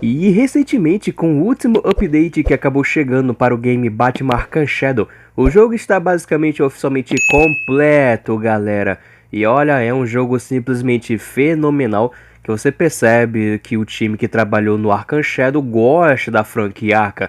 E recentemente, com o último update que acabou chegando para o game Batman Arkham Shadow, o jogo está basicamente oficialmente completo, galera. E olha, é um jogo simplesmente fenomenal, que você percebe que o time que trabalhou no Arkham Shadow gosta da franquia Arkham.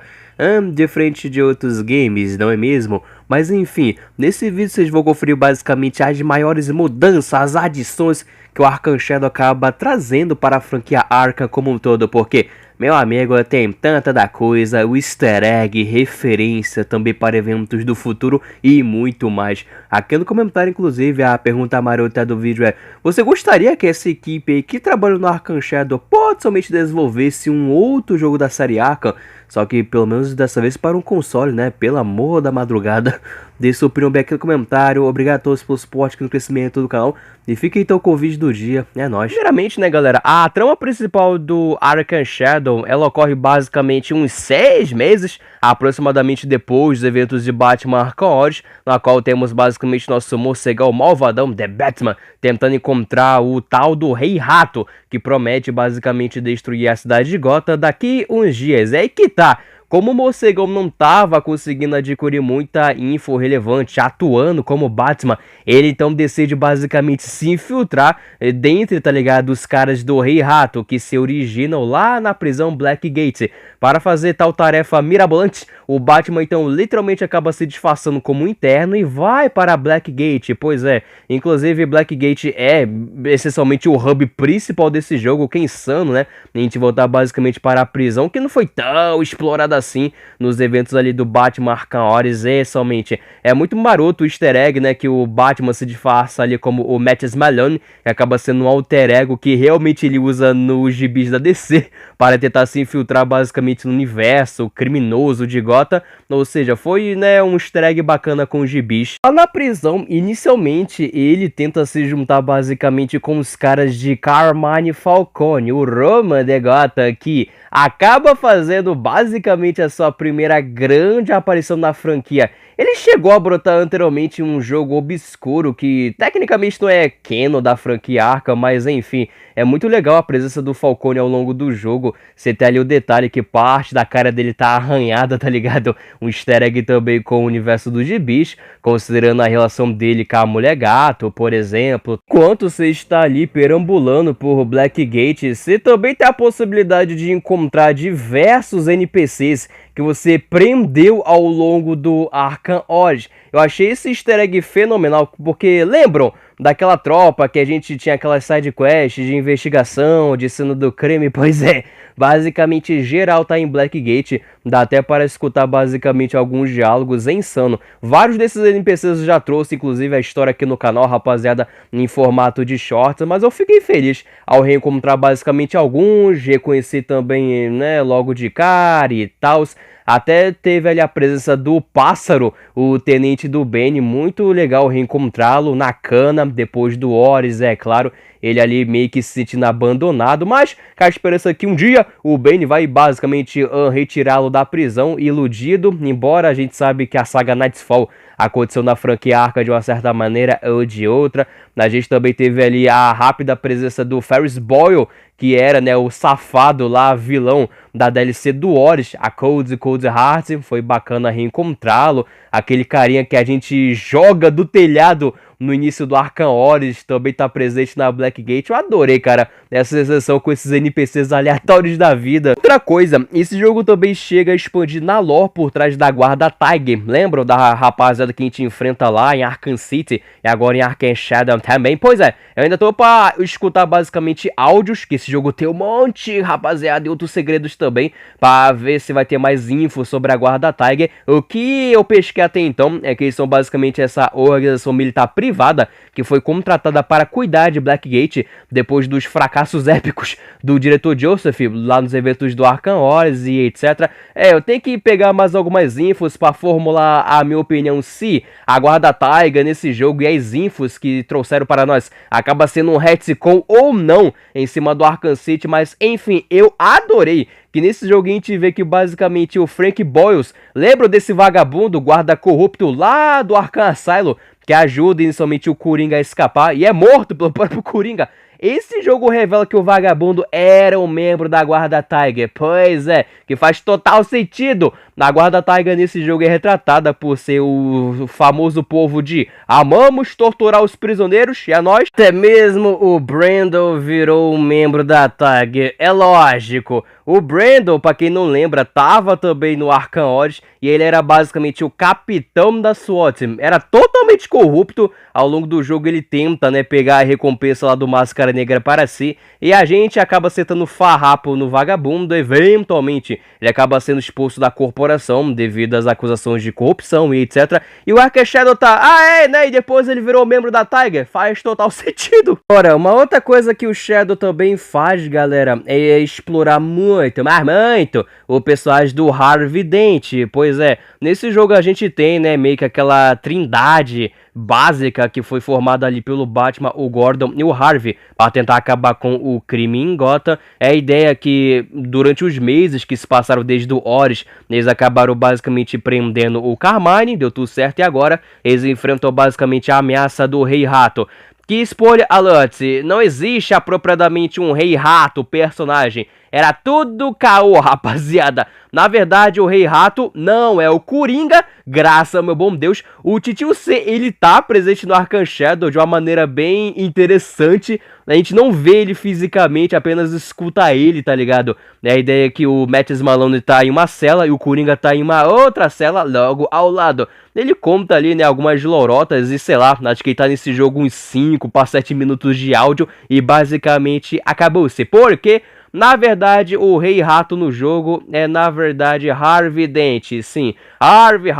Diferente de outros games, não é mesmo? Mas enfim, nesse vídeo vocês vão conferir basicamente as maiores mudanças, as adições que o Arkham Shadow acaba trazendo para a franquia Arkham como um todo, porque, meu amigo, tem tanta da coisa, o easter egg, referência também para eventos do futuro e muito mais. Aqui no comentário, inclusive, a pergunta marota do vídeo é: você gostaria que essa equipe aí que trabalha no Arkham Shadow potencialmente desenvolvesse um outro jogo da série Arkham? Só que pelo menos dessa vez para um console, né? Pelo amor da madrugada. Deixe sua opinião bem aqui no comentário. Obrigado a todos pelo suporte aqui no crescimento do canal. E fica então com o vídeo do dia. É nóis. Primeiramente, né, galera? A trama principal do Arkham Shadow, ela ocorre basicamente uns 6 meses, aproximadamente depois dos eventos de Batman Arkham Origins, na qual temos basicamente nosso morcegão malvadão, The Batman, tentando encontrar o tal do Rei Rato, que promete basicamente destruir a cidade de Gotham daqui uns dias. É aí que tá. Como o morcegão não estava conseguindo adquirir muita info relevante atuando como Batman, ele então decide basicamente se infiltrar dentro, tá ligado, dos caras do Rei Rato, que se originam lá na prisão Blackgate. Para fazer tal tarefa mirabolante, o Batman então literalmente acaba se disfarçando como interno e vai para Blackgate. Pois é, inclusive Blackgate é essencialmente o hub principal desse jogo, que é insano, né? A gente voltar basicamente para a prisão, que não foi tão explorada assim nos eventos ali do Batman Arkham Origins. Somente é muito maroto o easter egg, né, que o Batman se disfarça ali como o Matt Malone, que acaba sendo um alter ego que realmente ele usa nos gibis da DC para tentar se infiltrar basicamente no universo criminoso de Gotham. Ou seja, foi, né, um easter egg bacana com os gibis. Lá na prisão, inicialmente ele tenta se juntar basicamente com os caras de Carmine Falcone, o Roman de Gotham, que acaba fazendo basicamente a sua primeira grande aparição na franquia. Ele chegou a brotar anteriormente em um jogo obscuro que tecnicamente não é canon da franquia Arkham, mas enfim, é muito legal a presença do Falcone ao longo do jogo. Você tem ali o detalhe que parte da cara dele tá arranhada, tá ligado? Um easter egg também com o universo dos gibis, considerando a relação dele com a Mulher Gato, por exemplo. Enquanto você está ali perambulando por Blackgate, você também tem a possibilidade de encontrar diversos NPCs que você prendeu ao longo do Arkham Origins. Eu achei esse easter egg fenomenal, porque lembram daquela tropa que a gente tinha aquelas side quests de investigação, de cena do crime? Pois é, basicamente geral tá em Blackgate, dá até para escutar basicamente alguns diálogos, é insano. Vários desses NPCs eu já trouxe, inclusive a história aqui no canal, rapaziada, em formato de shorts, mas eu fiquei feliz ao reencontrar basicamente alguns, reconhecer também, né, logo de cara e tal. Até teve ali a presença do Pássaro, o tenente do Bane, muito legal reencontrá-lo na cana, depois do Origins, é claro, ele ali meio que se sentindo abandonado, mas com a esperança que um dia o Bane vai basicamente retirá-lo da prisão, iludido, embora a gente sabe que a saga Nightfall aconteceu na franquia Arkham de uma certa maneira ou de outra. A gente também teve ali a rápida presença do Ferris Boyle, que era, né, o safado lá, vilão da DLC do Origins, a Cold Heart. Foi bacana reencontrá-lo. Aquele carinha que a gente joga do telhado no início do Arkham Origins também tá presente na Blackgate. Eu adorei, cara, essa sensação com esses NPCs aleatórios da vida. Outra coisa, esse jogo também chega a expandir na lore por trás da guarda Tiger. Lembram da rapaziada que a gente enfrenta lá em Arkham City e agora em Arkham Shadow também? Pois é, eu ainda tô pra escutar basicamente áudios, que esse jogo tem um monte, rapaziada, e outros segredos também, pra ver se vai ter mais info sobre a guarda Tiger. O que eu pesquei até então é que eles são basicamente essa organização militar privada que foi contratada para cuidar de Blackgate depois dos fracassos épicos do diretor Joseph lá nos eventos do Arkham Origins e etc. Eu tenho que pegar mais algumas infos para formular a minha opinião se a guarda Tiger nesse jogo e as infos que trouxeram para nós acaba sendo um retcon ou não em cima do Arkham City, mas enfim, eu adorei que nesse jogo a gente vê que basicamente o Frank Boyles, lembra desse vagabundo guarda corrupto lá do Arkham Asylum, que ajuda inicialmente o Coringa a escapar e é morto pelo próprio Coringa? esse jogo revela que o vagabundo era um membro da Guarda Tiger. Pois é, que faz total sentido. A Guarda Tiger nesse jogo é retratada por ser o famoso povo de amamos torturar os prisioneiros e a nós. Até mesmo o Brandon virou um membro da Tiger. É lógico. O Brandon, pra quem não lembra, tava também no Arkham Origins e ele era basicamente o capitão da SWAT Team. Era totalmente corrupto. Ao longo do jogo ele tenta, né, pegar a recompensa lá do Máscara Negra para si. E a gente acaba acertando farrapo no vagabundo. Eventualmente ele acaba sendo expulso da corporação devido às acusações de corrupção e etc. E o Arkham Shadow tá, né, e depois ele virou membro da Tiger. Faz total sentido. Ora, uma outra coisa que o Shadow também faz, galera, é explorar muito, mas muito, o personagem do Harvey Dent. Pois é, nesse jogo a gente tem, né, meio que aquela trindade básica que foi formada ali pelo Batman, o Gordon e o Harvey para tentar acabar com o crime em Gotham. É a ideia que durante os meses que se passaram desde o Origins, eles acabaram basicamente prendendo o Carmine, deu tudo certo, e agora eles enfrentam basicamente a ameaça do Rei Rato. Que spoiler alert, não existe apropriadamente um Rei Rato personagem, era tudo caô, rapaziada. Na verdade, o Rei Rato não é o Coringa, graças ao meu bom Deus. O Titio C, ele tá presente no Arkham Shadow de uma maneira bem interessante. A gente não vê ele fisicamente, apenas escuta ele, tá ligado? A ideia é que o Matt Malone tá em uma cela e o Coringa tá em uma outra cela logo ao lado. Ele conta ali, né, algumas lorotas e sei lá, acho que ele tá nesse jogo uns 5 para 7 minutos de áudio e basicamente acabou-se. Porque na verdade, o Rei Rato no jogo é, na verdade, Harvey Dent. Sim, Harvey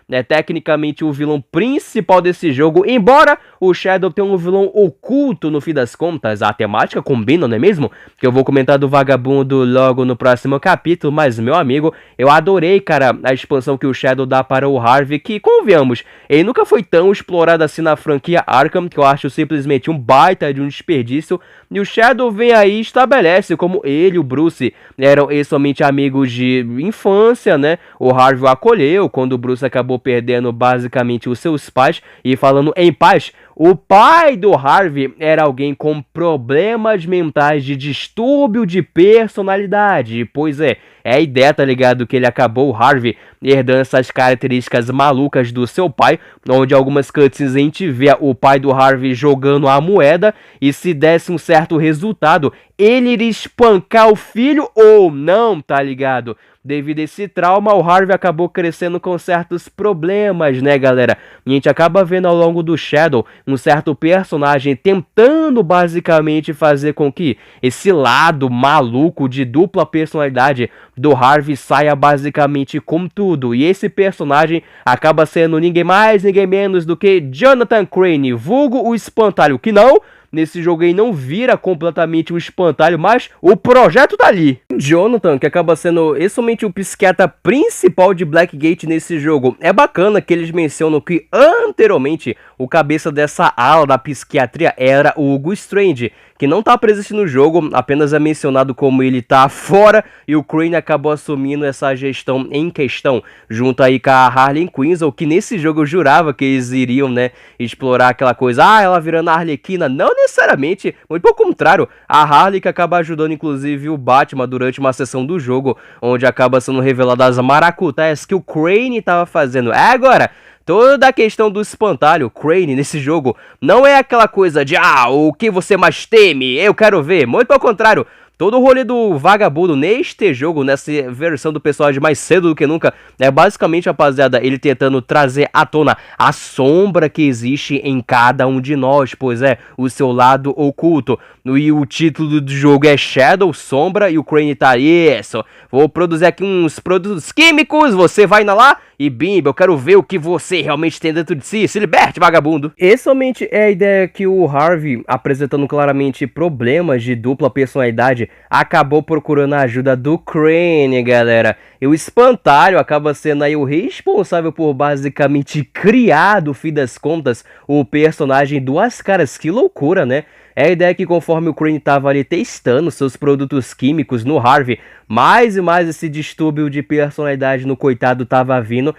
é tecnicamente o vilão principal desse jogo. Embora o Shadow tenha um vilão oculto no fim das contas, a temática combina, não é mesmo? Que eu vou comentar do vagabundo logo no próximo capítulo. Mas, meu amigo, eu adorei, cara, a expansão que o Shadow dá para o Harvey. Que, convenhamos, ele nunca foi tão explorado assim na franquia Arkham, que eu acho simplesmente um baita de um desperdício. E o Shadow vem aí e estabelece como ele e o Bruce eram somente amigos de infância, né? O Harvey o acolheu quando o Bruce acabou perdendo basicamente os seus pais. E falando em paz, o pai do Harvey era alguém com problemas mentais de distúrbio de personalidade. Pois é a ideia, tá ligado? Que ele acabou, o Harvey, herdando essas características malucas do seu pai, onde algumas cutscenes a gente vê o pai do Harvey jogando a moeda e se desse um certo resultado, ele iria espancar o filho ou não, tá ligado? Devido a esse trauma, o Harvey acabou crescendo com certos problemas, né, galera? E a gente acaba vendo ao longo do Shadow um certo personagem tentando basicamente fazer com que esse lado maluco de dupla personalidade do Harvey saia basicamente com tudo. E esse personagem acaba sendo ninguém mais, ninguém menos do que Jonathan Crane, vulgo o Espantalho, que não... Nesse jogo aí não vira completamente um espantalho, mas o projeto tá ali. Jonathan, que acaba sendo somente o psiquiatra principal de Blackgate nesse jogo. É bacana que eles mencionam que anteriormente o cabeça dessa ala da psiquiatria era o Hugo Strange, que não tá presente no jogo, apenas é mencionado como ele tá fora, e o Crane acabou assumindo essa gestão em questão, junto aí com a Harley Quinn, que nesse jogo eu jurava que eles iriam, né, explorar aquela coisa, ela virando a Arlequina. Não necessariamente, muito pelo contrário, a Harley que acaba ajudando inclusive o Batman durante uma sessão do jogo, onde acaba sendo revelada as maracutaias que o Crane tava fazendo. Agora, toda a questão do espantalho, Crane, nesse jogo, não é aquela coisa de, o que você mais teme, eu quero ver. Muito pelo contrário, todo o rolê do vagabundo neste jogo, nessa versão do personagem mais cedo do que nunca, é basicamente, rapaziada, ele tentando trazer à tona a sombra que existe em cada um de nós, pois é, o seu lado oculto. E o título do jogo é Shadow, Sombra, e o Crane tá, isso, vou produzir aqui uns produtos químicos, você vai na lá e bimba, eu quero ver o que você realmente tem dentro de si, se liberte, vagabundo. E somente é a ideia que o Harvey, apresentando claramente problemas de dupla personalidade, acabou procurando a ajuda do Crane, galera. E o Espantalho acaba sendo aí o responsável por basicamente criar, no fim das contas, o personagem Duas Caras. Que loucura, né? É a ideia que conforme o Crane tava ali testando seus produtos químicos no Harvey, mais e mais esse distúrbio de personalidade no coitado tava vindo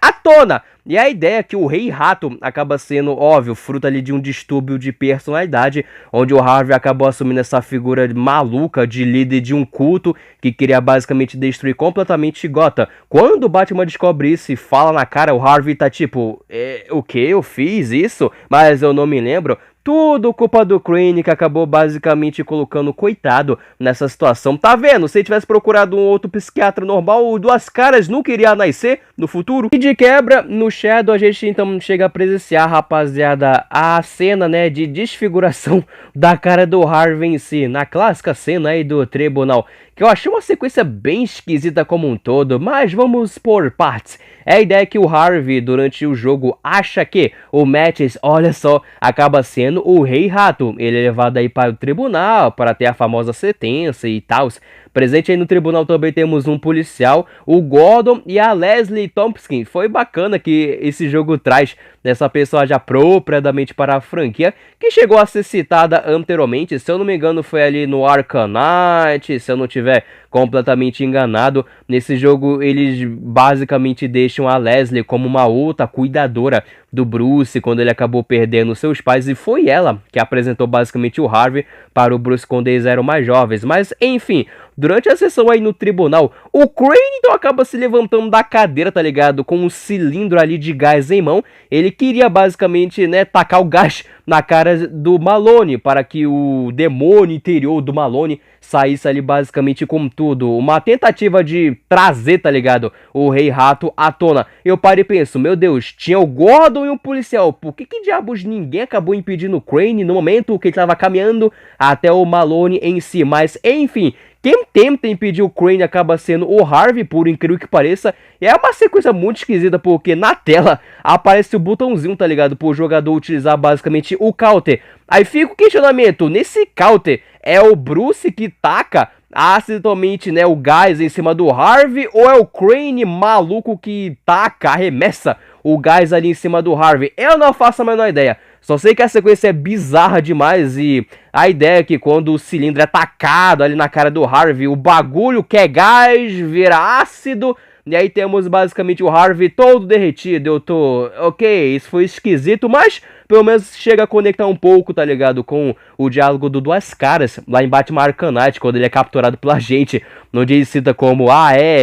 à tona. E a ideia é que o Rei Rato acaba sendo, óbvio, fruto ali de um distúrbio de personalidade, onde o Harvey acabou assumindo essa figura maluca de líder de um culto que queria basicamente destruir completamente Gotham. Quando o Batman descobre isso e fala na cara, o Harvey tá tipo, o que? Eu fiz isso? Mas eu não me lembro. Tudo culpa do Crane, que acabou basicamente colocando o coitado nessa situação. Tá vendo? Se ele tivesse procurado um outro psiquiatra normal, o Duas Caras nunca iria nascer no futuro. E de quebra, no Shadow, a gente então chega a presenciar, rapaziada, a cena, né, de desfiguração da cara do Harvey em si, na clássica cena aí do tribunal, que eu achei uma sequência bem esquisita como um todo, mas vamos por partes. É a ideia que o Harvey, durante o jogo, acha que o Mattis, olha só, acaba sendo o Rei Rato. Ele é levado aí para o tribunal, para ter a famosa sentença e tal. Presente aí no tribunal também temos um policial, o Gordon e a Leslie Thompson. Foi bacana que esse jogo traz dessa personagem apropriadamente para a franquia, que chegou a ser citada anteriormente, se eu não me engano foi ali no Arkham Knight, se eu não tiver completamente enganado. Nesse jogo eles basicamente deixam a Leslie como uma outra cuidadora do Bruce quando ele acabou perdendo seus pais, e foi ela que apresentou basicamente o Harvey para o Bruce quando eles eram mais jovens. Mas enfim, durante a sessão aí no tribunal, o Crane então acaba se levantando da cadeira, tá ligado? Com um cilindro ali de gás em mão. Ele queria basicamente, né, tacar o gás na cara do Malone, para que o demônio interior do Malone saísse ali basicamente com tudo. Uma tentativa de trazer, tá ligado, o Rei Rato à tona. Eu paro e penso, meu Deus, tinha o Gordon e o policial. Por que diabos ninguém acabou impedindo o Crane no momento que ele estava caminhando até o Malone em si? Mas enfim, quem tenta impedir o Crane acaba sendo o Harvey, por incrível que pareça. E é uma sequência muito esquisita, porque na tela aparece o botãozinho, tá ligado, pro jogador utilizar basicamente o counter. Aí fica o questionamento, nesse counter é o Bruce que taca acidentalmente, né, o gás em cima do Harvey, ou é o Crane maluco que taca, arremessa o gás ali em cima do Harvey? Eu não faço a menor ideia. Só sei que a sequência é bizarra demais, e a ideia é que quando o cilindro é tacado ali na cara do Harvey, o bagulho que é gás vira ácido, e aí temos basicamente o Harvey todo derretido. Eu tô, ok, isso foi esquisito, mas pelo menos chega a conectar um pouco, tá ligado, com o diálogo do Duas Caras, lá em Batman Arkham Knight, quando ele é capturado pela gente, onde ele cita como,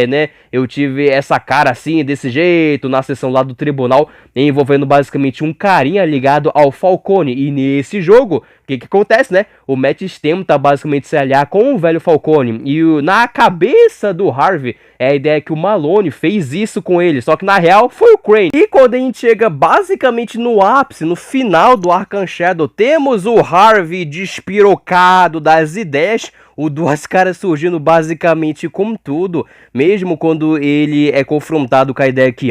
né, eu tive essa cara assim, desse jeito, na sessão lá do tribunal, envolvendo basicamente um carinha ligado ao Falcone. E nesse jogo, o que acontece, né, o Mattis tenta basicamente se aliar com o velho Falcone, e na cabeça do Harvey, é a ideia que o Malone fez isso com ele, só que na real foi o Crane. E quando a gente chega basicamente no ápice, no final do Arkham Shadow, temos o Harvey despirocado das ideias, o Duas Caras surgindo basicamente com tudo, mesmo quando ele é confrontado com a ideia que,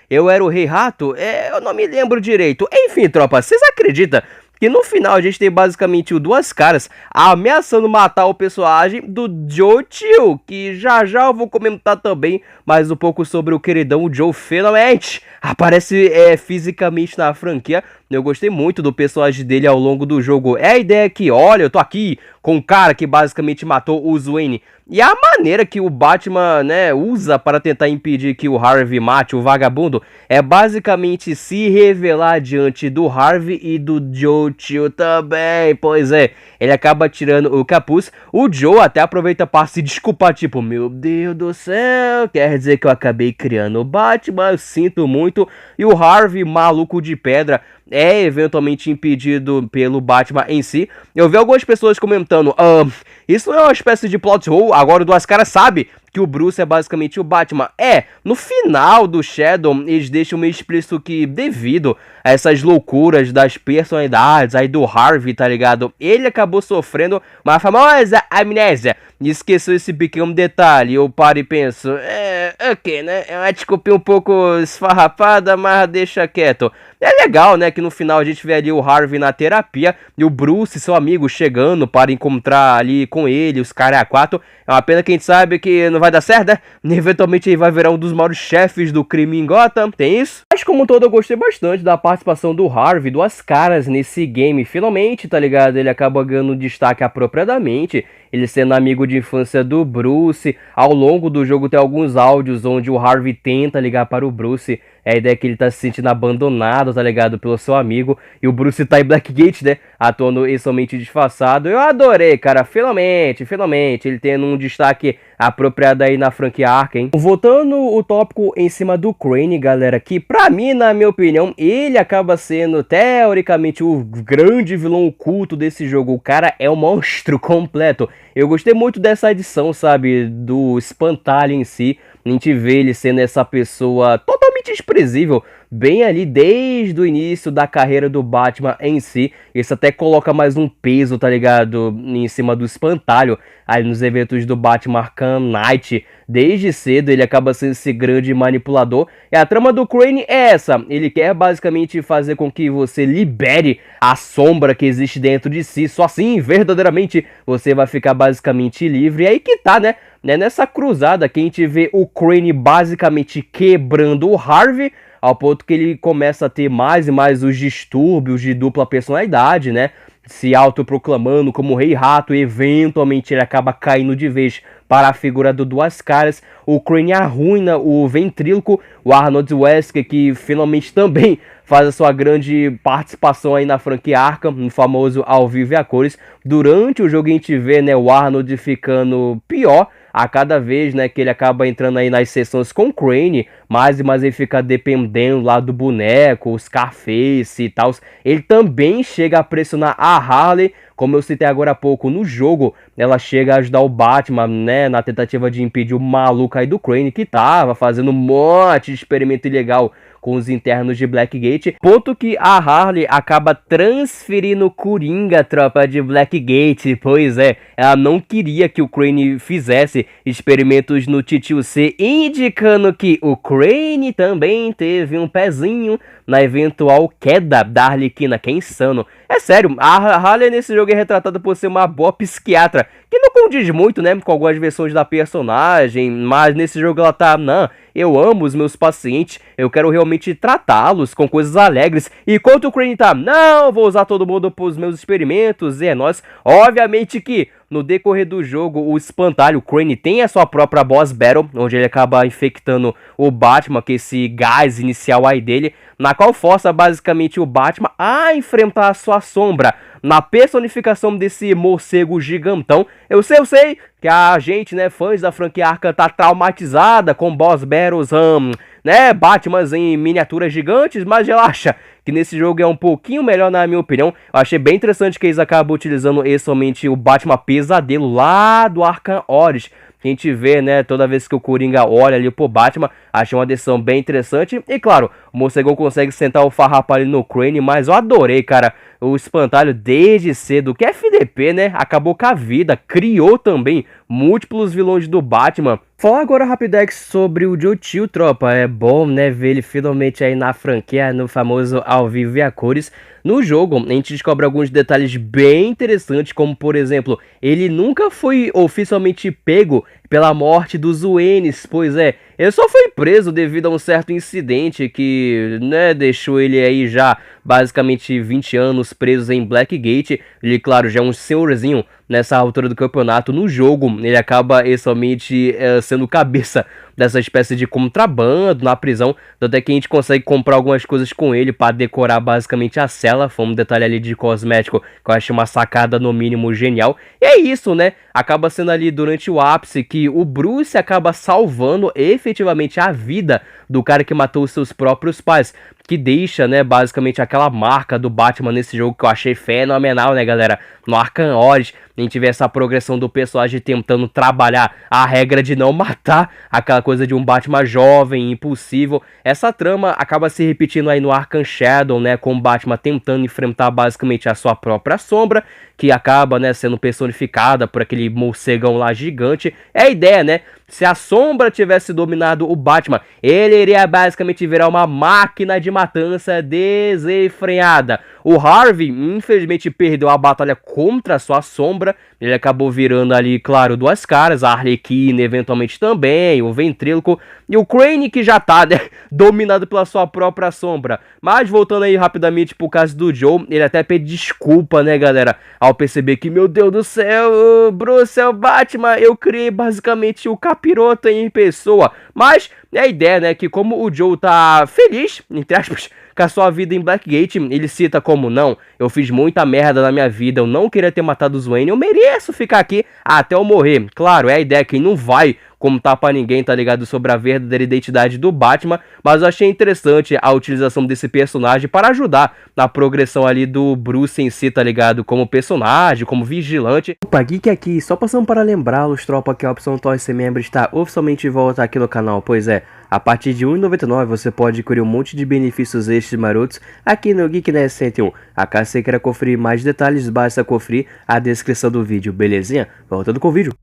eu era o Rei Rato, eu não me lembro direito. Enfim, tropa, vocês acreditam que no final a gente tem basicamente o Duas Caras ameaçando matar o personagem do Joe Chill, que já eu vou comentar também mais um pouco sobre o queridão Joe, finalmente aparece fisicamente na franquia. Eu gostei muito do personagem dele ao longo do jogo. É a ideia que, olha, eu tô aqui com um cara que basicamente matou o Wayne. E a maneira que o Batman, né, usa para tentar impedir que o Harvey mate o vagabundo é basicamente se revelar diante do Harvey e do Joe Chill também. Pois é, ele acaba tirando o capuz. O Joe até aproveita para se desculpar, tipo, meu Deus do céu, quer dizer que eu acabei criando o Batman, eu sinto muito. E o Harvey, maluco de pedra, é eventualmente impedido pelo Batman em si. Eu vi algumas pessoas comentando, isso não é uma espécie de plot hole, agora o Duas Caras sabe que o Bruce é basicamente o Batman. No final do Shadow, eles deixam meio explícito que, devido a essas loucuras das personalidades aí do Harvey, tá ligado, ele acabou sofrendo uma famosa amnésia. E esqueceu esse pequeno detalhe. Eu paro e penso, ok, né, é uma desculpinha um pouco esfarrapada, mas deixa quieto. É legal, né, que no final a gente vê ali o Harvey na terapia e o Bruce, seu amigo, chegando para encontrar ali com ele, os caras a quatro. É uma pena que a gente sabe que não vai dar certo, né? Eventualmente ele vai virar um dos maiores chefes do crime em Gotham, tem isso? Mas como um todo eu gostei bastante da participação do Harvey, duas caras nesse game. Finalmente, tá ligado? Ele acaba ganhando destaque apropriadamente, ele sendo amigo de infância do Bruce. Ao longo do jogo tem alguns áudios onde o Harvey tenta ligar para o Bruce. É a ideia que ele tá se sentindo abandonado, tá ligado? Pelo seu amigo. E o Bruce tá em Blackgate, né? Atuando somente disfarçado. Eu adorei, cara. Finalmente. Ele tendo um destaque apropriado aí na franquia Arkham, hein? Voltando o tópico em cima do Crane, galera, que pra mim, na minha opinião, ele acaba sendo teoricamente o grande vilão oculto desse jogo. O cara é um monstro completo. Eu gostei muito dessa edição, sabe? Do espantalho em si. A gente vê ele sendo essa pessoa totalmente desprezível, bem ali desde o início da carreira do Batman em si. Isso até coloca mais um peso, tá ligado? Em cima do espantalho, aí nos eventos do Batman Arkham Knight. Desde cedo ele acaba sendo esse grande manipulador. E a trama do Crane é essa. Ele quer basicamente fazer com que você libere a sombra que existe dentro de si. Só assim, verdadeiramente, você vai ficar basicamente livre. E aí que tá, né? Nessa cruzada que a gente vê o Crane basicamente quebrando o Harvey, ao ponto que ele começa a ter mais e mais os distúrbios de dupla personalidade, né? Se autoproclamando como o Rei Rato, e eventualmente ele acaba caindo de vez para a figura do Duas Caras. O Crane arruina o ventríloco, o Arnold Wesker, que finalmente também faz a sua grande participação aí na franquia Arkham, no famoso ao vivo e a cores. Durante o jogo a gente vê, né, o Arnold ficando pior a cada vez, né, que ele acaba entrando aí nas sessões com o Crane, mais e mais ele fica dependendo lá do boneco, o Scarface e tal. Ele também chega a pressionar a Harley, como eu citei agora há pouco no jogo. Ela chega a ajudar o Batman, né, na tentativa de impedir o maluco aí do Crane, que tava fazendo um monte de experimento ilegal com os internos de Blackgate, ponto que a Harley acaba transferindo o Coringa, tropa, de Blackgate. Pois é, ela não queria que o Crane fizesse experimentos no Titio C, indicando que o Crane também teve um pezinho na eventual queda da Arlequina, que é insano. É sério, a Harley nesse jogo é retratada por ser uma boa psiquiatra, que não condiz muito, né, com algumas versões da personagem, mas nesse jogo ela tá, não, eu amo os meus pacientes, eu quero realmente tratá-los com coisas alegres. E enquanto o Crane tá, não, vou usar todo mundo pros meus experimentos, e é nóis. Obviamente que no decorrer do jogo, o espantalho, o Crane, tem a sua própria boss battle, onde ele acaba infectando o Batman, que é esse gás inicial aí dele, na qual força basicamente o Batman a enfrentar a sua sombra, na personificação desse morcego gigantão. Eu sei que a gente, né, fãs da franquia Arkham, tá traumatizada com boss battles, né, Batmans em miniaturas gigantes, mas relaxa, que nesse jogo é um pouquinho melhor na minha opinião. Eu achei bem interessante que eles acabam utilizando somente o Batman Pesadelo lá do Arkham Origins, que a gente vê, né, toda vez que o Coringa olha ali pro Batman. Achei uma decisão bem interessante. E claro, o morcegão consegue sentar o farrapo ali no Crane, mas eu adorei, cara, o espantalho desde cedo, que é FDP, né, acabou com a vida, criou também múltiplos vilões do Batman. Falar agora rapidex sobre o Joe Chill, tropa. É bom, né, ver ele finalmente aí na franquia, no famoso ao vivo e a cores. No jogo, a gente descobre alguns detalhes bem interessantes, como por exemplo, ele nunca foi oficialmente pego pela morte dos Waynes. Pois é, ele só foi preso devido a um certo incidente que, né, deixou ele aí já basicamente 20 anos preso em Blackgate. Ele, claro, já é um senhorzinho nessa altura do campeonato. No jogo, ele acaba somente sendo cabeça dessa espécie de contrabando na prisão, até que a gente consegue comprar algumas coisas com ele para decorar basicamente a cela. Foi um detalhe ali de cosmético que eu acho uma sacada no mínimo genial. E é isso, né? Acaba sendo ali durante o ápice que o Bruce acaba salvando efetivamente a vida do cara que matou os seus próprios pais, que deixa, né, basicamente aquela marca do Batman nesse jogo que eu achei fenomenal, né, galera? No Arkham Origins, a gente vê essa progressão do personagem tentando trabalhar a regra de não matar, aquela coisa de um Batman jovem, impulsivo. Essa trama acaba se repetindo aí no Arkham Shadow, né, com o Batman tentando enfrentar basicamente a sua própria sombra, que acaba, né, sendo personificada por aquele morcegão lá gigante. É a ideia, né, se a Sombra tivesse dominado o Batman, ele iria basicamente virar uma máquina de matança desenfreada. O Harvey, infelizmente, perdeu a batalha contra a sua Sombra. Ele acabou virando ali, claro, duas caras. A Arlequina, eventualmente, também. O Ventríloco. E o Crane, que já tá, né, dominado pela sua própria Sombra. Mas, voltando aí rapidamente pro caso do Joe, ele até pede desculpa, né, galera? Ao perceber que, meu Deus do céu, Bruce é o Batman. Eu criei, basicamente, o Capiroto em pessoa. Mas, a ideia, né, que como o Joe tá feliz, entre aspas, com a sua vida em Blackgate, ele cita como: não, eu fiz muita merda na minha vida, eu não queria ter matado o Wayne, eu mereço ficar aqui até eu morrer. Claro, é a ideia que não vai contar pra ninguém, tá ligado, sobre a verdadeira identidade do Batman, mas eu achei interessante a utilização desse personagem para ajudar na progressão ali do Bruce em si, tá ligado, como personagem, como vigilante. Opa, Geek aqui, só passando para lembrá-los, tropa, que a opção Torce Membro está oficialmente de volta aqui no canal, pois é, a partir de R$ 1,99 você pode adquirir um monte de benefícios extras marotos aqui no Geekness 101. Acaso você queira conferir mais detalhes, basta conferir a descrição do vídeo, belezinha? Voltando com o vídeo.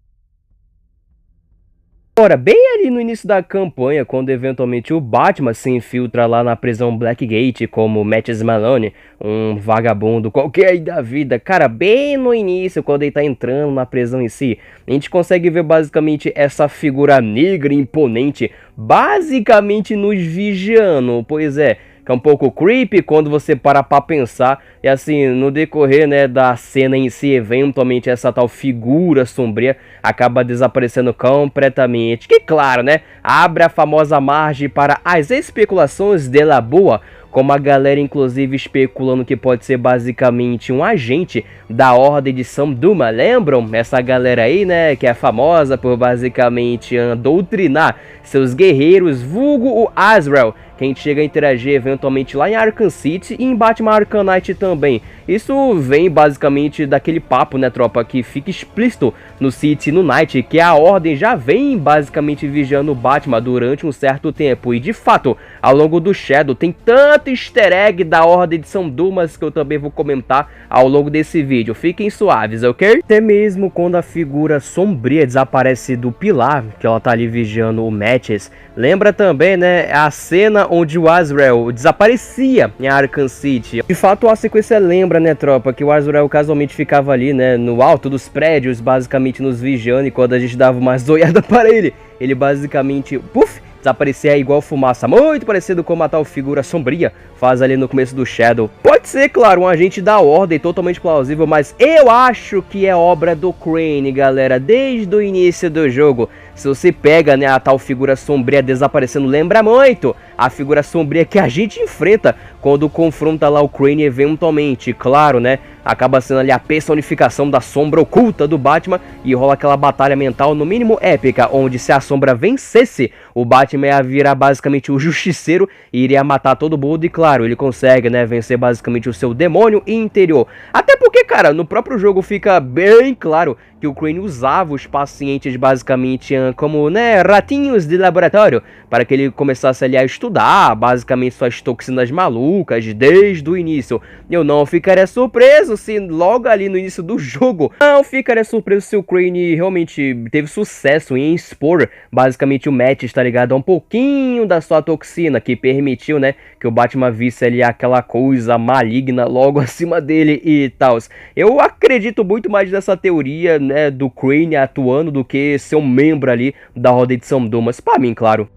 Ora, bem ali no início da campanha, quando eventualmente o Batman se infiltra lá na prisão Blackgate como Matthew Malone, um vagabundo qualquer aí da vida, cara, bem no início, quando ele tá entrando na prisão em si, a gente consegue ver basicamente essa figura negra imponente, basicamente nos vigiando, pois é. Que é um pouco creepy quando você para pra pensar. E assim, no decorrer, né, da cena em si, eventualmente essa tal figura sombria acaba desaparecendo completamente. Que claro, né, abre a famosa margem para as especulações de la boa, como a galera inclusive especulando que pode ser basicamente um agente da Ordem de Sam Duma. Lembram? Essa galera aí, né, que é famosa por basicamente doutrinar seus guerreiros, vulgo o Azrael, que a gente chega a interagir eventualmente lá em Arkham City e em Batman Arkham Knight também. Isso vem basicamente daquele papo, né, tropa, que fica explícito no City e no Night, que a Ordem já vem basicamente vigiando o Batman durante um certo tempo. E de fato, ao longo do Shadow tem tanto easter egg da Ordem de São Dumas que eu também vou comentar ao longo desse vídeo. Fiquem suaves, ok? Até mesmo quando a figura sombria desaparece do pilar, que ela tá ali vigiando o Matches, lembra também, né, a cena onde o Azrael desaparecia em Arkham City. De fato, a sequência lembra, né, tropa, que o Azrael casualmente ficava ali, né, no alto dos prédios, basicamente nos vigiando, e quando a gente dava uma zoiada para ele basicamente, puf, desaparecer igual fumaça, muito parecido com a tal figura sombria faz ali no começo do Shadow. Pode ser, claro, um agente da Ordem, totalmente plausível, mas eu acho que é obra do Crane, galera, desde o início do jogo. Se você pega, né, a tal figura sombria desaparecendo, lembra muito a figura sombria que a gente enfrenta quando confronta lá o Crane eventualmente. Claro, né, acaba sendo ali a personificação da sombra oculta do Batman e rola aquela batalha mental no mínimo épica, onde se a sombra vencesse, o Batman ia virar basicamente o justiceiro e iria matar todo mundo. E claro, ele consegue, né, vencer basicamente o seu demônio interior. Até porque, cara, no próprio jogo fica bem claro que o Crane usava os pacientes basicamente como, né, ratinhos de laboratório, para que ele começasse ali a estudar basicamente suas toxinas malucas desde o início. Eu não ficaria surpreso se logo ali no início do jogo, não ficaria surpreso se o Crane realmente teve sucesso em expor basicamente o Match, tá ligado, a um pouquinho da sua toxina, que permitiu, né, que o Batman visse ali aquela coisa maligna logo acima dele e tal. Eu acredito muito mais nessa teoria, né, do Crane atuando do que ser um membro ali da Ordem de São Dumas, pra mim, claro.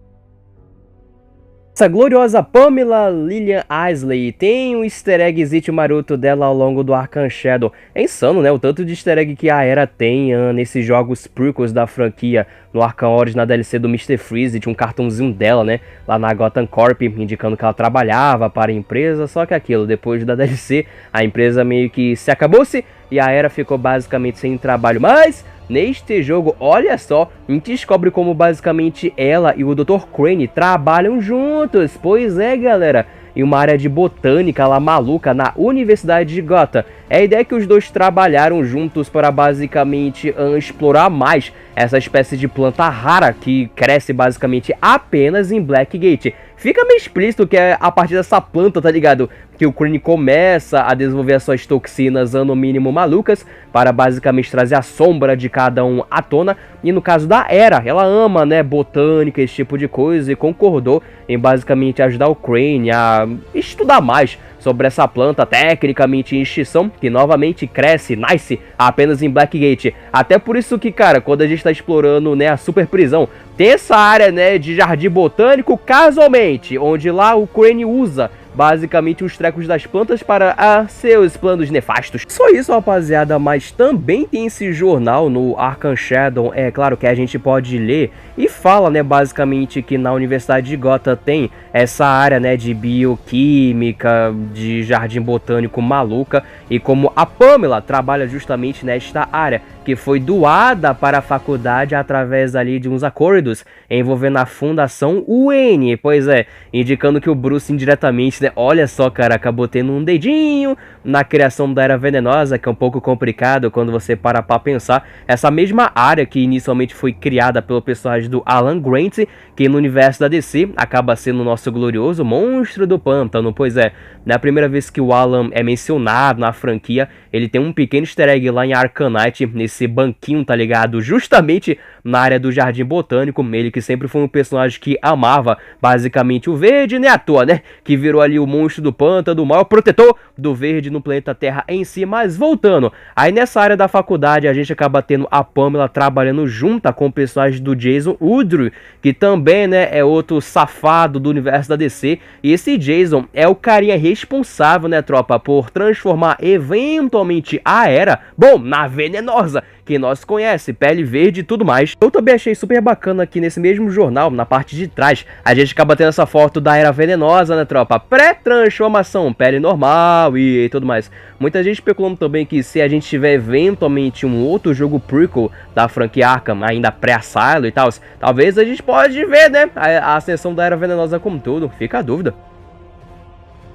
Essa gloriosa Pamela Lillian Isley tem um easter egg maroto dela ao longo do Arkham Shadow. É insano, né, o tanto de easter egg que a Era tem nesses jogos prequels da franquia. No Arkham Origins, na DLC do Mr. Freeze, tinha um cartãozinho dela, né, lá na Gotham Corp, indicando que ela trabalhava para a empresa. Só que aquilo, depois da DLC, a empresa meio que se acabou-se e a Era ficou basicamente sem trabalho. Mas neste jogo, olha só, a gente descobre como basicamente ela e o Dr. Crane trabalham juntos. Pois é, galera, em uma área de botânica lá maluca na Universidade de Gotham. É a ideia que os dois trabalharam juntos para basicamente explorar mais essa espécie de planta rara que cresce basicamente apenas em Blackgate. fica meio explícito que é a partir dessa planta, tá ligado? Que o Crane começa a desenvolver as suas toxinas no mínimo malucas para basicamente trazer a sombra de cada um à tona. E no caso da Hera, ela ama, né, botânica, esse tipo de coisa, e concordou em basicamente ajudar o Crane a estudar mais sobre essa planta tecnicamente em extinção, que novamente cresce, nasce apenas em Blackgate. Até por isso que, cara, quando a gente tá explorando, né, a super prisão, tem essa área, né, de jardim botânico, casualmente, onde lá o Crane usa basicamente os trecos das plantas para seus planos nefastos. Só isso, rapaziada, mas também tem esse jornal no Arkham Shadow, é claro que a gente pode ler, e fala, né, basicamente que na Universidade de Gotham tem essa área, né, de bioquímica, de jardim botânico maluca, e como a Pamela trabalha justamente nesta área, que foi doada para a faculdade através ali de uns acordos envolvendo a Fundação Wayne, pois é, indicando que o Bruce indiretamente, né, olha só, cara, acabou tendo um dedinho na criação da Era Venenosa, que é um pouco complicado quando você para pra pensar. Essa mesma área que inicialmente foi criada pelo personagem do Alan Grant, que no universo da DC acaba sendo o nosso glorioso Monstro do Pântano, pois é, na primeira vez que o Alan é mencionado na franquia, ele tem um pequeno easter egg lá em Arcanite, nesse banquinho, tá ligado? Justamente na área do Jardim Botânico, ele que sempre foi um personagem que amava basicamente o verde, né, à toa, né? Que virou ali o Monstro do Pântano, o maior protetor do verde no planeta Terra em si. Mas voltando, aí nessa área da faculdade a gente acaba tendo a Pamela trabalhando junto com o personagem do Jason Woodrue, que também, né, é outro safado do universo da DC. E esse Jason é o carinha responsável, né, tropa, por transformar eventualmente a Hera, bom, na Venenosa, que nós conhece, pele verde e tudo mais. Eu também achei super bacana aqui nesse mesmo jornal, na parte de trás, a gente acaba tendo essa foto da Era Venenosa, né, tropa? Pré-transformação, pele normal e tudo mais. Muita gente especulando também que se a gente tiver eventualmente um outro jogo prequel da franquia Arkham, ainda pré-asilo e tal, talvez a gente pode ver, né, a ascensão da Era Venenosa como todo, fica a dúvida.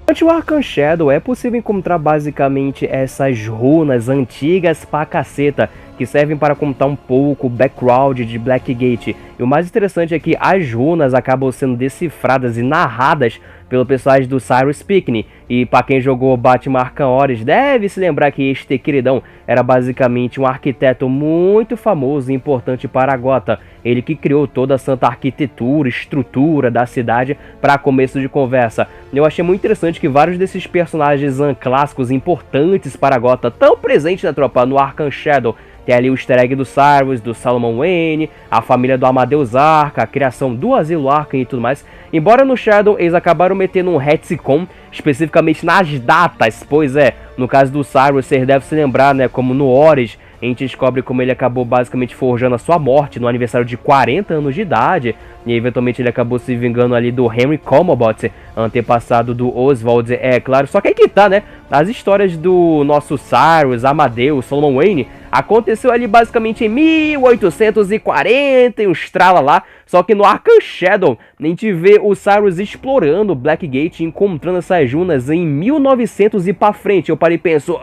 Durante o Arkham Shadow é possível encontrar basicamente essas runas antigas pra caceta, que servem para contar um pouco o background de Blackgate. E o mais interessante é que as runas acabam sendo decifradas e narradas pelo personagem do Cyrus Pickney. E para quem jogou Batman Arkham Origins deve se lembrar que este queridão era basicamente um arquiteto muito famoso e importante para Gotham. Ele que criou toda a santa arquitetura, estrutura da cidade para começo de conversa. Eu achei muito interessante que vários desses personagens clássicos importantes para Gotham estão presentes na tropa no Arkham Shadow. Tem ali o easter egg do Cyrus, do Solomon Wayne, a família do Amadeus Arkham, a criação do Asilo Arkham e tudo mais. Embora no Shadow eles acabaram metendo um retcon, especificamente nas datas, pois é, no caso do Cyrus, você deve se lembrar, né, como no Origins, a gente descobre como ele acabou basicamente forjando a sua morte no aniversário de 40 anos de idade. E eventualmente ele acabou se vingando ali do Henry Comobot, antepassado do Oswald, é claro. Só que aí que tá, né? As histórias do nosso Cyrus, Amadeus, Solomon Wayne, aconteceu ali basicamente em 1840 e uns trala lá. Só que no Arkham Shadow, a gente vê o Cyrus explorando Blackgate, encontrando essas runas em 1900 e pra frente. Eu parei e penso,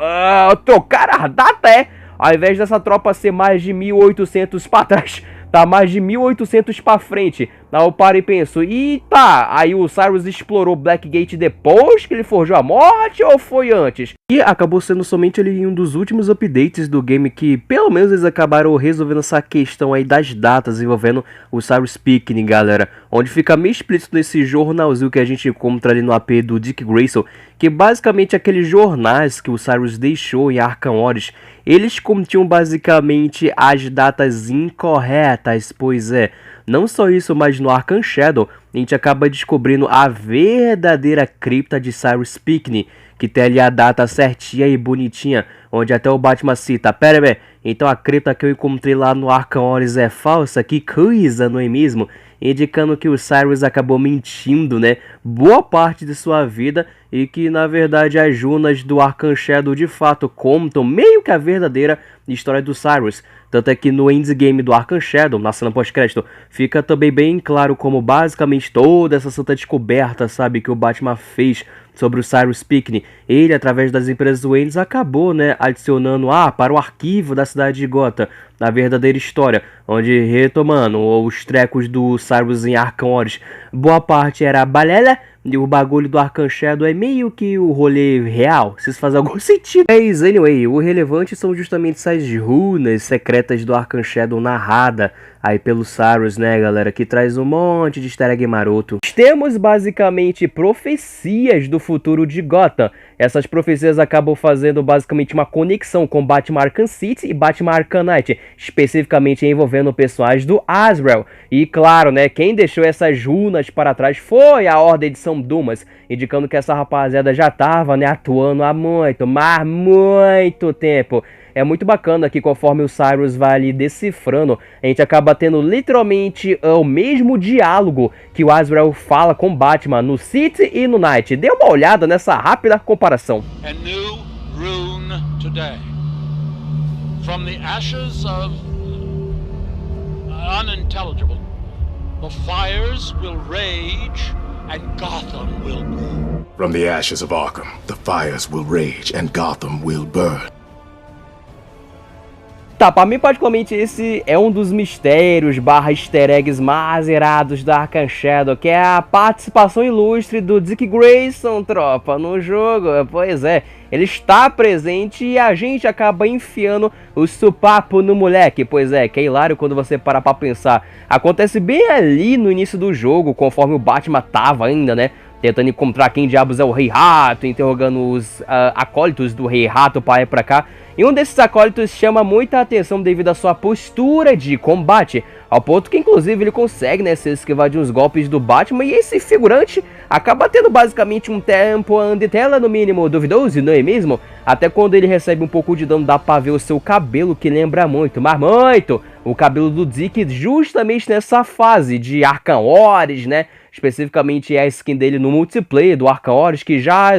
trocar a data é... Ao invés dessa tropa ser mais de 1800 pra trás, tá mais de 1800 pra frente. Aí eu paro e penso, e tá, aí o Cyrus explorou Blackgate depois que ele forjou a morte ou foi antes? E acabou sendo somente ali um dos últimos updates do game que pelo menos eles acabaram resolvendo essa questão aí das datas envolvendo o Cyrus Pickney, galera. Onde fica meio explícito nesse jornalzinho que a gente encontra ali no AP do Dick Grayson, que basicamente aqueles jornais que o Cyrus deixou em Arkham Origins, eles continham basicamente as datas incorretas, pois é. Não só isso, mas no Arkham Shadow, a gente acaba descobrindo a verdadeira cripta de Cyrus Pickney, que tem ali a data certinha e bonitinha, onde até o Batman cita, pera, então a cripta que eu encontrei lá no Arkham Origins é falsa? Que coisa, não é mesmo? Indicando que o Cyrus acabou mentindo, né, boa parte de sua vida, e que na verdade as runas do Arkham Shadow de fato contam meio que a verdadeira história do Cyrus. Tanto é que no endgame do Arkham Shadow, na cena pós-crédito, fica também bem claro como basicamente toda essa santa descoberta, sabe, que o Batman fez sobre o Cyrus Pickney, ele, através das empresas Wayne, acabou, né, adicionando para o arquivo da cidade de Gotham, na verdadeira história, onde, retomando os trecos do Cyrus em Arkham Origins, boa parte era balela, e o bagulho do Arkham Shadow é meio que o rolê real, se isso faz algum sentido. Mas, anyway, o relevante são justamente essas runas secretas do Arkham Shadow narrada aí pelo Cyrus, né, galera, que traz um monte de easter egg maroto. Temos basicamente profecias do futuro de Gotham. Essas profecias acabam fazendo basicamente uma conexão com Batman Arkham City e Batman Arkham Knight, especificamente envolvendo o personagem do Azrael. E claro, né, quem deixou essas runas para trás foi a Ordem de São Dumas, indicando que essa rapaziada já tava, né, atuando há muito, mas muito tempo. É muito bacana que conforme o Cyrus vai ali decifrando, a gente acaba tendo literalmente o mesmo diálogo que o Azrael fala com Batman no City e no Night. Dê uma olhada nessa rápida comparação. A new rune today. From the ashes of unintelligible, the fires will rage and Gotham will burn. From the ashes of Arkham, the fires will rage and Gotham will burn. Tá, pra mim particularmente esse é um dos mistérios / easter eggs mais irados da Arkham Shadow, que é a participação ilustre do Dick Grayson, tropa, no jogo. Pois é, ele está presente e a gente acaba enfiando o supapo no moleque. Pois é, que é hilário quando você para pra pensar. Acontece bem ali no início do jogo, conforme o Batman tava ainda, né, tentando encontrar quem diabos é o Rei Rato, interrogando os acólitos do Rei Rato pra ir pra cá. E um desses acólitos chama muita atenção devido à sua postura de combate, ao ponto que inclusive ele consegue, né, se esquivar de uns golpes do Batman, e esse figurante acaba tendo basicamente um tempo de tela no mínimo duvidoso, não é mesmo? Até quando ele recebe um pouco de dano dá pra ver o seu cabelo, que lembra muito, mas muito, o cabelo do Dick justamente nessa fase de Arkham Origins, né? Especificamente a skin dele no multiplayer do Arkham Origins, que já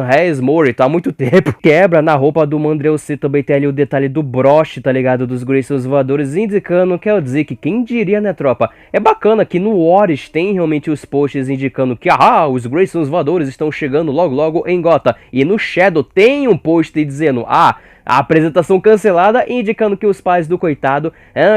Resmore tá há muito tempo. Quebra na roupa do Mandrel C, também tem ali o detalhe do broche, tá ligado? Dos Graysons voadores, indicando que é o Dick. Quem diria, né, tropa? É bacana que no Origins tem realmente os posts indicando que os Graysons voadores estão chegando logo logo em Gotham. E no Shadow tem um post dizendo, a apresentação cancelada, indicando que os pais do coitado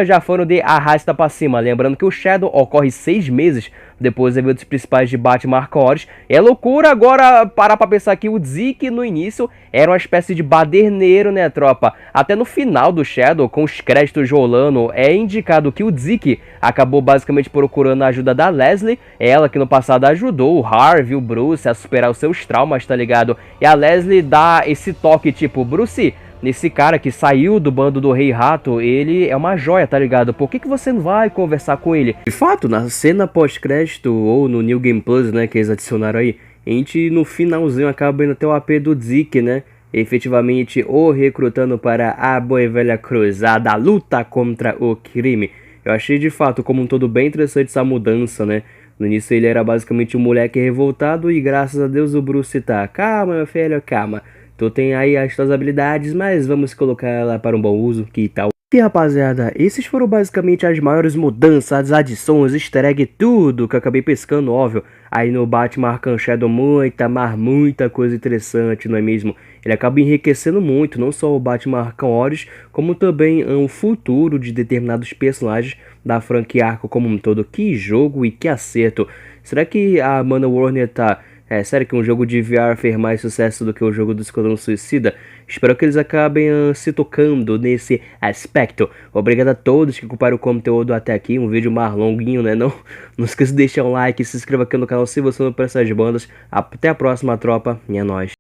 já foram de arrasta pra cima. Lembrando que o Shadow ocorre 6 meses depois dos eventos principais de Batman Arkham Origins. É loucura agora parar pra pensar que o Dick no início era uma espécie de baderneiro, né, tropa? Até no final do Shadow, com os créditos rolando, é indicado que o Dick acabou basicamente procurando a ajuda da Leslie, ela que no passado ajudou o Harvey, o Bruce a superar os seus traumas, tá ligado? E a Leslie dá esse toque tipo, Bruce, nesse cara que saiu do bando do Rei Rato, ele é uma joia, tá ligado? Por que você não vai conversar com ele? De fato, na cena pós-crédito ou no New Game Plus, né, que eles adicionaram aí, a gente no finalzinho acaba indo até o AP do Dick, né? Efetivamente o recrutando para a boa e velha cruzada, a luta contra o crime. Eu achei de fato como um todo bem interessante essa mudança, né? No início ele era basicamente um moleque revoltado e graças a Deus o Bruce tá, calma meu filho, calma. Tu tem aí as tuas habilidades, mas vamos colocar ela para um bom uso, que tal? E rapaziada, esses foram basicamente as maiores mudanças, as adições, easter egg, tudo que eu acabei pescando, óbvio. Aí no Batman Arkham Shadow muita coisa interessante, não é mesmo? Ele acaba enriquecendo muito, não só o Batman Arkham Origins, como também o futuro de determinados personagens da franquia Arkham como um todo. Que jogo e que acerto! Será que a Amanda Warner tá... sério que um jogo de VR fez mais sucesso do que o jogo do Esquadrão Suicida? Espero que eles acabem se tocando nesse aspecto. Obrigado a todos que acompanharam o conteúdo até aqui. Um vídeo mais longuinho, né? Não esqueça de deixar um like e se inscreva aqui no canal se você não conhece essas bandas. Até a próxima, tropa. E é nóis.